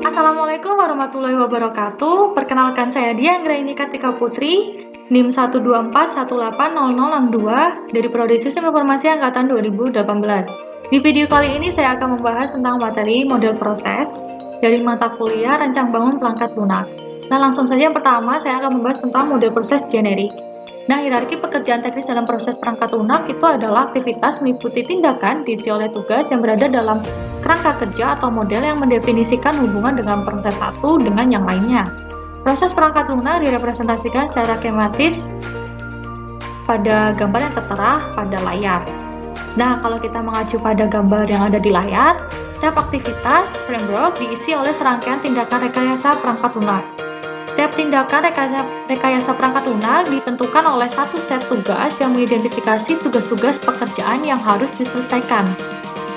Assalamualaikum warahmatullahi wabarakatuh. Perkenalkan, saya Dia Anggraini Kartika Putri, NIM 124180062 dari Prodi Sistem Informasi Angkatan 2018. Di video kali ini saya akan membahas tentang materi model proses dari mata kuliah Rancang Bangun Perangkat Lunak. Nah, langsung saja yang pertama saya akan membahas tentang model proses generik. Nah, hierarki pekerjaan teknis dalam proses perangkat lunak itu adalah aktivitas meliputi tindakan diisi oleh tugas yang berada dalam kerangka kerja atau model yang mendefinisikan hubungan dengan proses satu dengan yang lainnya. Proses perangkat lunak direpresentasikan secara skematis pada gambar yang tertera pada layar. Nah, kalau kita mengacu pada gambar yang ada di layar, setiap aktivitas framework diisi oleh serangkaian tindakan rekayasa perangkat lunak. Setiap tindakan rekayasa perangkat lunak ditentukan oleh satu set tugas yang mengidentifikasi tugas-tugas pekerjaan yang harus diselesaikan,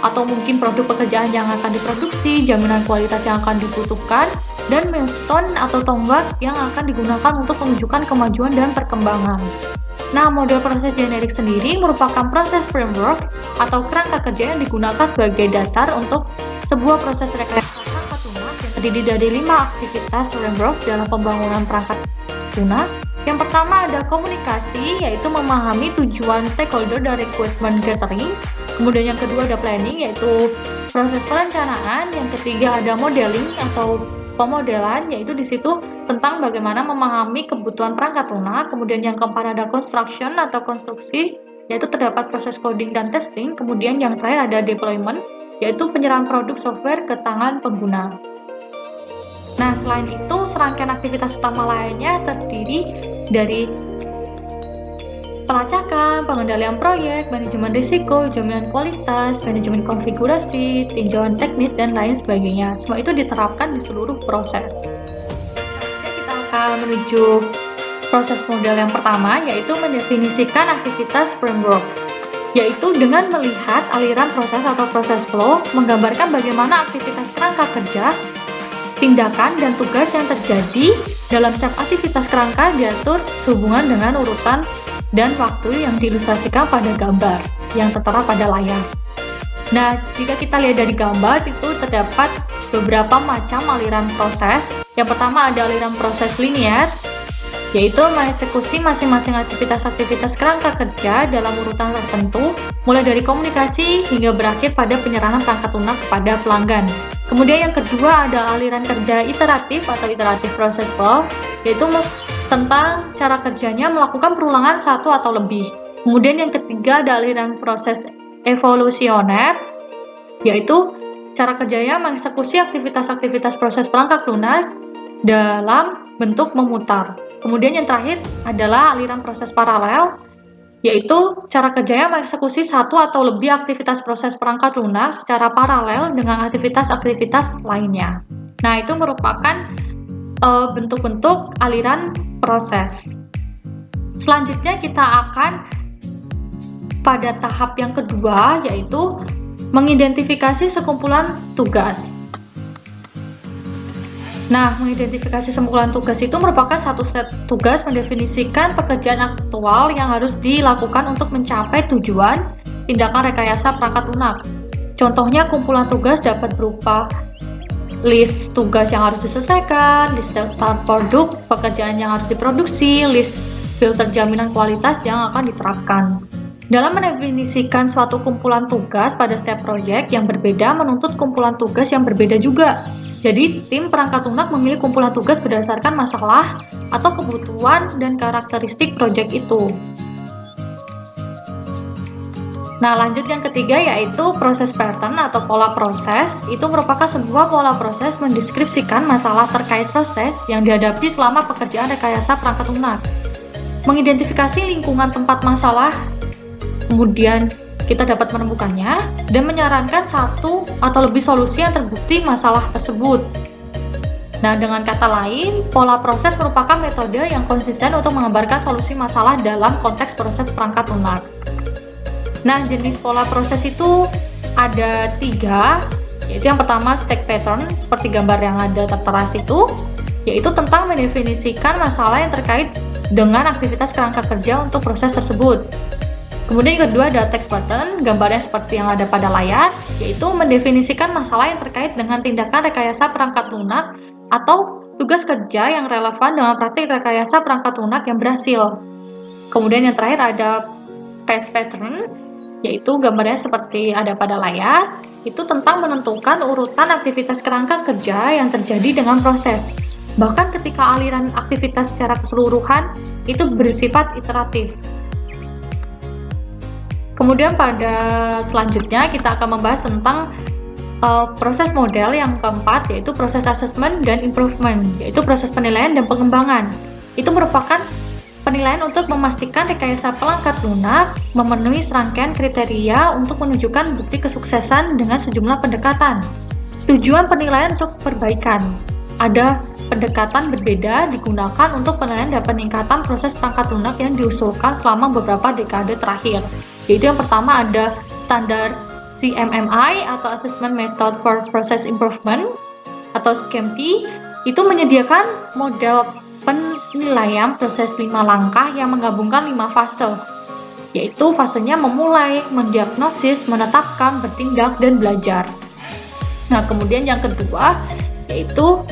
atau mungkin produk pekerjaan yang akan diproduksi, jaminan kualitas yang akan dibutuhkan, dan milestone atau tonggak yang akan digunakan untuk menunjukkan kemajuan dan perkembangan. Nah, model proses generik sendiri merupakan proses framework atau kerangka kerja yang digunakan sebagai dasar untuk sebuah proses rekayasa perangkat lunak yang terdiri dari 5 aktivitas framework dalam pembangunan perangkat lunak. Yang pertama ada komunikasi, yaitu memahami tujuan stakeholder dan requirement gathering. Kemudian yang kedua ada planning, yaitu proses perencanaan. Yang ketiga ada modeling atau pemodelan, yaitu di situ tentang bagaimana memahami kebutuhan perangkat lunak. Kemudian yang keempat ada construction atau konstruksi, yaitu terdapat proses coding dan testing. Kemudian yang terakhir ada deployment, yaitu penyerahan produk software ke tangan pengguna. Nah, selain itu, serangkaian aktivitas utama lainnya terdiri dari pelacakan, pengendalian proyek, manajemen risiko, jaminan kualitas, manajemen konfigurasi, tinjauan teknis, dan lain sebagainya. Semua itu diterapkan di seluruh proses. Selanjutnya kita akan menuju proses model yang pertama, yaitu mendefinisikan aktivitas framework, yaitu dengan melihat aliran proses atau proses flow, menggambarkan bagaimana aktivitas kerangka kerja, tindakan, dan tugas yang terjadi dalam setiap aktivitas kerangka diatur sehubungan dengan urutan dan waktu yang diilustrasikan pada gambar yang tertera pada layar. Nah, jika kita lihat dari gambar itu terdapat beberapa macam aliran proses. Yang pertama ada aliran proses linear, yaitu mengeksekusi masing-masing aktivitas-aktivitas kerangka kerja dalam urutan tertentu, mulai dari komunikasi hingga berakhir pada penyerahan perangkat lunak kepada pelanggan. Kemudian yang kedua ada aliran kerja iteratif atau iteratif process flow, yaitu tentang cara kerjanya melakukan perulangan satu atau lebih. Kemudian yang ketiga ada aliran proses evolusioner, yaitu cara kerjanya mengeksekusi aktivitas-aktivitas proses perangkat lunak dalam bentuk memutar. Kemudian yang terakhir adalah aliran proses paralel, yaitu cara kerjanya mengeksekusi satu atau lebih aktivitas proses perangkat lunak secara paralel dengan aktivitas-aktivitas lainnya. Nah, itu merupakan bentuk-bentuk aliran proses. Selanjutnya kita akan pada tahap yang kedua, yaitu mengidentifikasi sekumpulan tugas. Nah, mengidentifikasi sekumpulan tugas itu merupakan satu set tugas mendefinisikan pekerjaan aktual yang harus dilakukan untuk mencapai tujuan tindakan rekayasa perangkat lunak. Contohnya, kumpulan tugas dapat berupa list tugas yang harus diselesaikan, list daftar produk pekerjaan yang harus diproduksi, list filter jaminan kualitas yang akan diterapkan. Dalam mendefinisikan suatu kumpulan tugas pada setiap proyek yang berbeda menuntut kumpulan tugas yang berbeda juga. Jadi, tim perangkat lunak memilih kumpulan tugas berdasarkan masalah atau kebutuhan dan karakteristik proyek itu. Nah, lanjut yang ketiga yaitu proses pattern atau pola proses. Itu merupakan sebuah pola proses mendeskripsikan masalah terkait proses yang dihadapi selama pekerjaan rekayasa perangkat lunak. Mengidentifikasi lingkungan tempat masalah, kemudian kita dapat menemukannya dan menyarankan satu atau lebih solusi yang terbukti masalah tersebut. Nah, dengan kata lain, pola proses merupakan metode yang konsisten untuk menggambarkan solusi masalah dalam konteks proses perangkat lunak. Nah, jenis pola proses itu ada 3, yaitu yang pertama stack pattern, seperti gambar yang ada tertera situ, yaitu tentang mendefinisikan masalah yang terkait dengan aktivitas kerangka kerja untuk proses tersebut. Kemudian yang kedua ada text button, gambarnya seperti yang ada pada layar, yaitu mendefinisikan masalah yang terkait dengan tindakan rekayasa perangkat lunak atau tugas kerja yang relevan dengan praktik rekayasa perangkat lunak yang berhasil. Kemudian yang terakhir ada phase pattern, yaitu gambarnya seperti ada pada layar, itu tentang menentukan urutan aktivitas kerangka kerja yang terjadi dengan proses. Bahkan ketika aliran aktivitas secara keseluruhan itu bersifat iteratif. Kemudian pada selanjutnya kita akan membahas tentang proses model yang keempat, yaitu proses assessment dan improvement, yaitu proses penilaian dan pengembangan. Itu merupakan penilaian untuk memastikan rekayasa pelangkat lunak memenuhi serangkaian kriteria untuk menunjukkan bukti kesuksesan dengan sejumlah pendekatan. Tujuan penilaian untuk perbaikan. Ada pendekatan berbeda digunakan untuk penilaian dan peningkatan proses perangkat lunak yang diusulkan selama beberapa dekade terakhir. Yaitu yang pertama ada standar CMMI atau Assessment Method for Process Improvement atau SCMP. Itu menyediakan model penilaian proses 5 langkah yang menggabungkan 5 fase, yaitu fasenya memulai, mendiagnosis, menetapkan, bertindak, dan belajar. Nah, kemudian yang kedua yaitu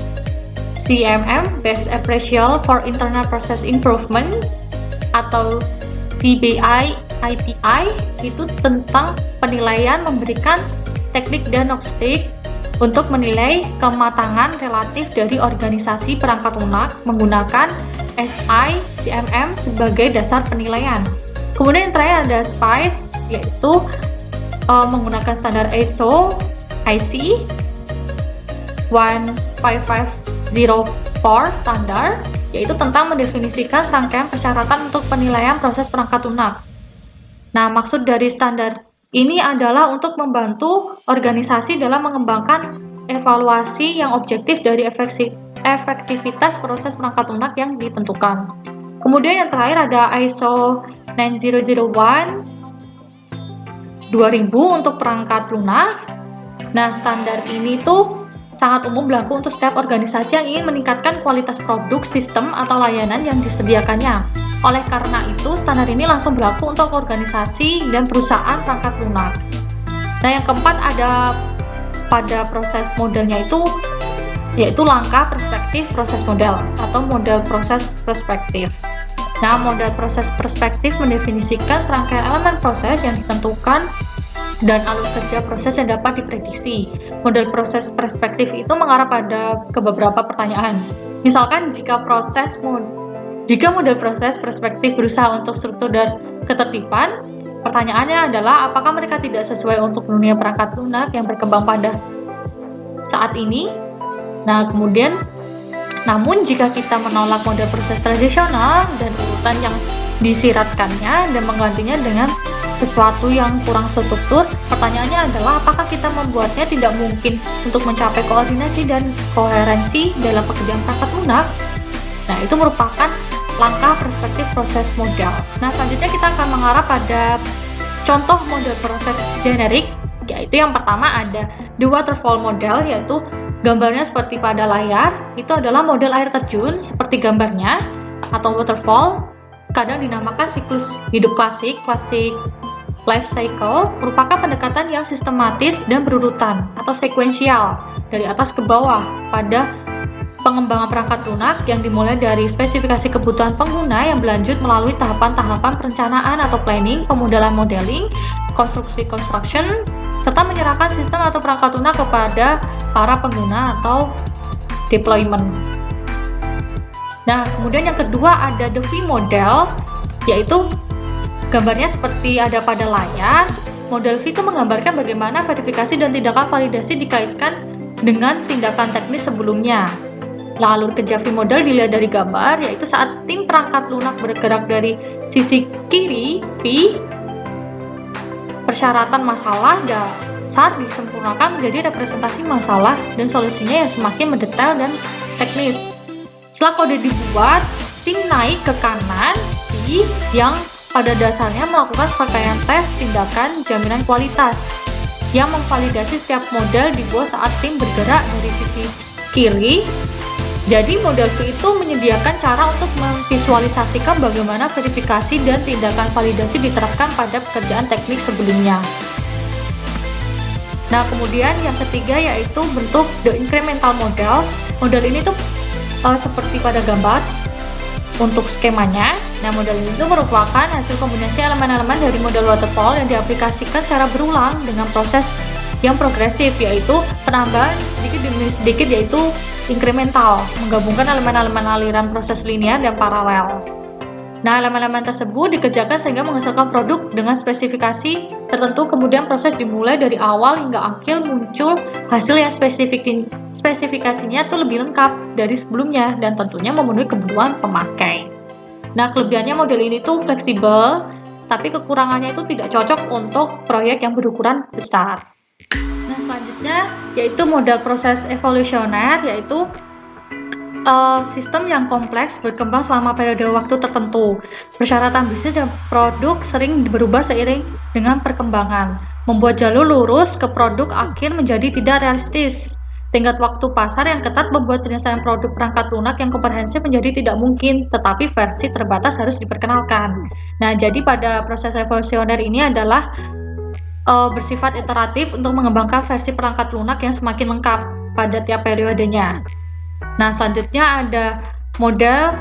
CMM Best Appraisal for Internal Process Improvement atau CBI-IPI, itu tentang penilaian memberikan teknik diagnostik untuk menilai kematangan relatif dari organisasi perangkat lunak menggunakan SI CMM sebagai dasar penilaian. Kemudian yang terakhir ada SPICE, yaitu menggunakan standar ISO IC 15504 standar, yaitu tentang mendefinisikan serangkaian persyaratan untuk penilaian proses perangkat lunak. Nah, maksud dari standar ini adalah untuk membantu organisasi dalam mengembangkan evaluasi yang objektif dari efektivitas proses perangkat lunak yang ditentukan. Kemudian yang terakhir ada ISO 9001 2000 untuk perangkat lunak. Nah, standar ini tuh sangat umum berlaku untuk setiap organisasi yang ingin meningkatkan kualitas produk, sistem, atau layanan yang disediakannya. Oleh karena itu, standar ini langsung berlaku untuk organisasi dan perusahaan perangkat lunak. Nah, yang keempat ada pada proses modelnya itu, yaitu langkah perspektif proses model atau model proses perspektif. Nah, model proses perspektif mendefinisikan serangkaian elemen proses yang ditentukan dan alur kerja proses yang dapat diprediksi. Model proses perspektif itu mengarah ke beberapa pertanyaan. Misalkan jika model proses perspektif berusaha untuk struktur dan ketertiban, pertanyaannya adalah apakah mereka tidak sesuai untuk dunia perangkat lunak yang berkembang pada saat ini? Nah, kemudian namun jika kita menolak model proses tradisional dan urutan yang disiratkannya dan menggantinya dengan sesuatu yang kurang struktur, pertanyaannya adalah apakah kita membuatnya tidak mungkin untuk mencapai koordinasi dan koherensi dalam pekerjaan perangkat lunak? Nah, itu merupakan langkah perspektif proses model. Nah, selanjutnya kita akan mengarah pada contoh model proses generik, yaitu yang pertama ada the waterfall model, yaitu gambarnya seperti pada layar. Itu adalah model air terjun seperti gambarnya, atau waterfall, kadang dinamakan siklus hidup klasik life cycle, merupakan pendekatan yang sistematis dan berurutan atau sekuensial dari atas ke bawah pada pengembangan perangkat lunak yang dimulai dari spesifikasi kebutuhan pengguna yang berlanjut melalui tahapan-tahapan perencanaan atau planning, pemodelan modeling, construction, serta menyerahkan sistem atau perangkat lunak kepada para pengguna atau deployment. Nah, kemudian yang kedua ada the V model, yaitu gambarnya seperti ada pada layar. Model V itu menggambarkan bagaimana verifikasi dan tindakan validasi dikaitkan dengan tindakan teknis sebelumnya. Alur kerja V model dilihat dari gambar, yaitu saat tim perangkat lunak bergerak dari sisi kiri V, persyaratan masalah saat disempurnakan menjadi representasi masalah dan solusinya yang semakin mendetail dan teknis. Setelah kode dibuat, tim naik ke kanan V yang pada dasarnya melakukan serangkaian tes tindakan jaminan kualitas yang memvalidasi setiap model dibuat saat tim bergerak dari sisi kiri Jadi model V itu menyediakan cara untuk memvisualisasikan bagaimana verifikasi dan tindakan validasi diterapkan pada pekerjaan teknik sebelumnya. Nah, kemudian yang ketiga yaitu bentuk the incremental model. Model ini tuh seperti pada gambar untuk skemanya. Nah, model ini tuh merupakan hasil kombinasi elemen-elemen dari model waterfall yang diaplikasikan secara berulang dengan proses yang progresif, yaitu penambahan sedikit demi sedikit, yaitu incremental, menggabungkan elemen-elemen aliran proses linear dan paralel. Nah, elemen-elemen tersebut dikerjakan sehingga menghasilkan produk dengan spesifikasi tertentu, kemudian proses dimulai dari awal hingga akhir muncul hasil yang spesifikasinya itu lebih lengkap dari sebelumnya dan tentunya memenuhi kebutuhan pemakai. Nah, kelebihannya model ini tuh fleksibel, tapi kekurangannya itu tidak cocok untuk proyek yang berukuran besar. Nah, selanjutnya yaitu model proses evolusioner, yaitu sistem yang kompleks berkembang selama periode waktu tertentu. Persyaratan bisnis dan produk sering berubah seiring dengan perkembangan, membuat jalur lurus ke produk akhir menjadi tidak realistis. Tingkat waktu pasar yang ketat membuat penyelesaian produk perangkat lunak yang komprehensif menjadi tidak mungkin, tetapi versi terbatas harus diperkenalkan. Nah, jadi pada proses evolusioner ini adalah bersifat iteratif untuk mengembangkan versi perangkat lunak yang semakin lengkap pada tiap periodenya. Nah, selanjutnya ada model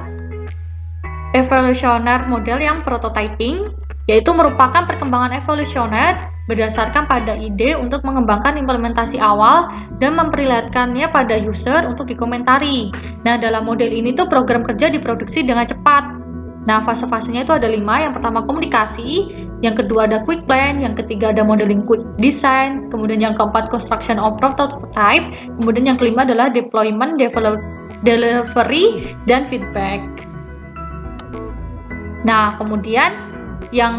evolusioner model yang prototyping, yaitu merupakan perkembangan evolusioner berdasarkan pada ide untuk mengembangkan implementasi awal dan memperlihatkannya pada user untuk dikomentari. Nah, dalam model ini tuh program kerja diproduksi dengan cepat. Nah, fase-fasenya itu ada 5. Yang pertama komunikasi, yang kedua ada quick plan, yang ketiga ada modeling quick design, kemudian yang keempat construction of prototype, kemudian yang kelima adalah deployment, delivery, dan feedback. Nah, kemudian yang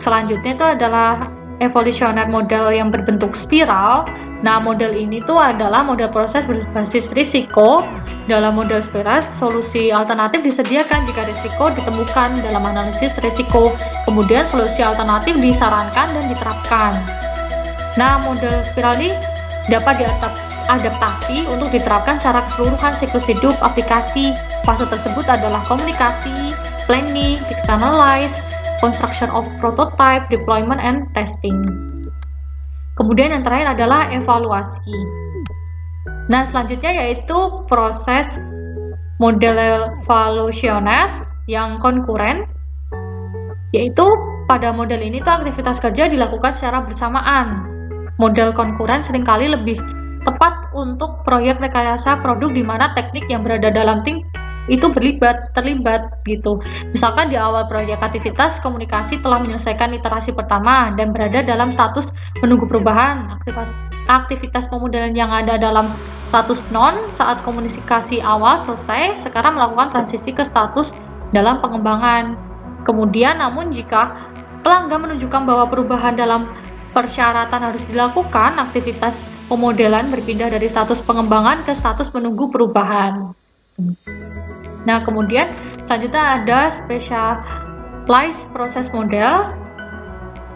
selanjutnya itu adalah evolusioner model yang berbentuk spiral. Nah, model ini tuh adalah model proses berbasis risiko. Dalam model spiral, solusi alternatif disediakan jika risiko ditemukan dalam analisis risiko. Kemudian solusi alternatif disarankan dan diterapkan. Nah, model spiral ini dapat diadaptasi untuk diterapkan secara keseluruhan siklus hidup aplikasi. Fase tersebut adalah komunikasi, planning, externalize, construction of prototype, deployment, and testing. Kemudian yang terakhir adalah evaluasi. Nah, selanjutnya yaitu proses model evolusioner yang konkuren, yaitu pada model ini tuh aktivitas kerja dilakukan secara bersamaan. Model konkuren seringkali lebih tepat untuk proyek rekayasa produk di mana teknik yang berada dalam tim itu terlibat gitu. Misalkan di awal proyek aktivitas komunikasi telah menyelesaikan iterasi pertama dan berada dalam status menunggu perubahan. Aktivitas pemodelan yang ada dalam status non saat komunikasi awal selesai, sekarang melakukan transisi ke status dalam pengembangan. Kemudian namun jika pelanggan menunjukkan bahwa perubahan dalam persyaratan harus dilakukan, aktivitas pemodelan berpindah dari status pengembangan ke status menunggu perubahan. Nah, kemudian selanjutnya ada specialized process model,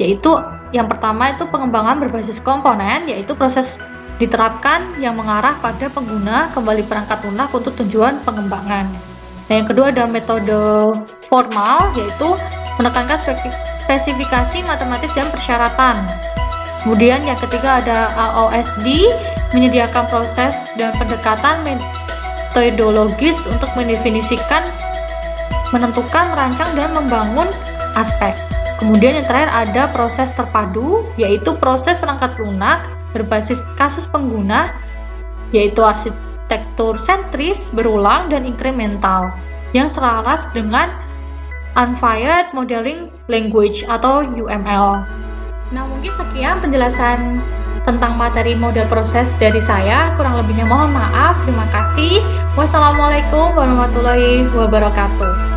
yaitu yang pertama itu pengembangan berbasis komponen, yaitu proses diterapkan yang mengarah pada pengguna kembali perangkat lunak untuk tujuan pengembangan. Nah, yang kedua ada metode formal, yaitu menekankan spesifikasi matematis dan persyaratan. Kemudian yang ketiga ada AOSD, menyediakan proses dan pendekatan metodologis untuk mendefinisikan, menentukan, merancang, dan membangun aspek. Kemudian yang terakhir ada proses terpadu, yaitu proses perangkat lunak berbasis kasus pengguna, yaitu arsitektur sentris, berulang, dan incremental, yang selaras dengan Unified Modeling Language atau UML. Nah, mungkin sekian penjelasan tentang materi model proses dari saya. Kurang lebihnya mohon maaf. Terima kasih. Wassalamualaikum warahmatullahi wabarakatuh.